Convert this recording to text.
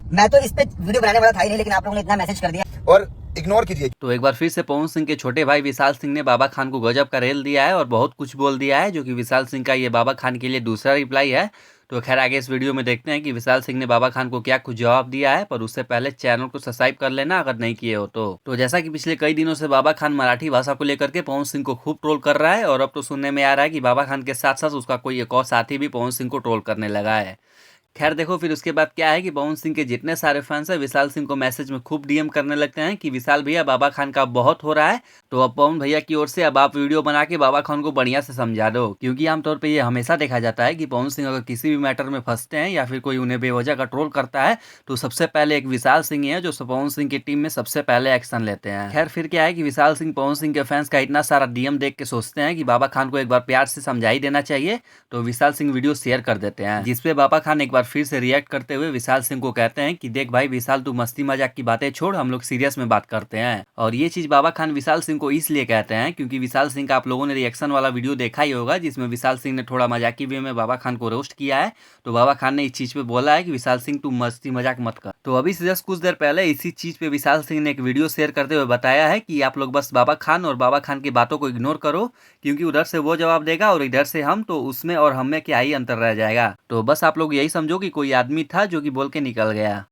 मैं तो इस पे वीडियो बनाने वाला था ही नहीं, लेकिन आप लोगों ने इतना मैसेज कर दिया और इग्नोर कीजिए। तो एक बार फिर से पवन सिंह के छोटे भाई विशाल सिंह ने बाबा खान को गजब का रेल दिया है और बहुत कुछ बोल दिया है, जो कि विशाल सिंह का ये बाबा खान के लिए दूसरा रिप्लाई है। तो खैर आगे इस वीडियो में देखते हैं कि विशाल सिंह ने बाबा खान को क्या कुछ जवाब दिया है, पर उससे पहले चैनल को सब्सक्राइब कर लेना अगर नहीं किए हो तो जैसा कि पिछले कई दिनों से बाबा खान मराठी भाषा को लेकर के पवन सिंह को खूब ट्रोल कर रहा है, और अब तो सुनने में आ रहा है कि बाबा खान के साथ साथ उसका कोई एक और साथी भी पवन सिंह को ट्रोल करने लगा है। खैर देखो फिर उसके बाद क्या है कि पवन सिंह के जितने सारे फैंस हैं विशाल सिंह को मैसेज में खूब डीएम करने लगते हैं कि विशाल भैया बाबा खान का बहुत हो रहा है, तो अब पवन भैया की ओर से अब आप वीडियो बना के बाबा खान को बढ़िया से समझा दो, क्योंकि आमतौर पे ये हमेशा देखा जाता है कि पवन सिंह अगर किसी भी मैटर में फंसते हैं या फिर कोई उन्हें बेवजह का ट्रोल करता है तो सबसे पहले एक विशाल सिंह ही है जो पवन सिंह की टीम में सबसे पहले एक्शन लेते हैं। खैर फिर क्या है कि विशाल सिंह पवन सिंह के फैंस का इतना सारा डीएम देख के सोचते हैं कि बाबा खान को एक बार प्यार से समझा ही देना चाहिए, तो विशाल सिंह वीडियो शेयर कर देते हैं, जिसपे बाबा खान एक बार फिर से रिएक्ट करते हुए विशाल सिंह को कहते हैं कि देख भाई विशाल, तू मस्ती मजाक की बातें छोड़, हम लोग सीरियस में बात करते हैं। और ये चीज बाबा खान विशाल सिंह को इसलिए कहते हैं क्योंकि विशाल सिंह का आप लोगों ने रिएक्शन वाला वीडियो देखा ही होगा, जिसमें विशाल सिंह ने थोड़ा मजाकी वे में बाबा खान को रोस्ट किया है। तो बाबा खान ने इस चीज पे बोला है कि विशाल सिंह तू मस्ती मजाक मत कर। तो अभी से जस्ट कुछ देर पहले इसी चीज पे विशाल सिंह ने एक वीडियो शेयर करते हुए बताया है कि आप लोग बस बाबा खान और बाबा खान की बातों को इग्नोर करो, क्योंकि उधर से वो जवाब देगा और इधर से हम, तो उसमें और हम में क्या ही अंतर रह जाएगा। तो बस आप लोग यही समझो कि कोई आदमी था जो कि बोल के निकल गया।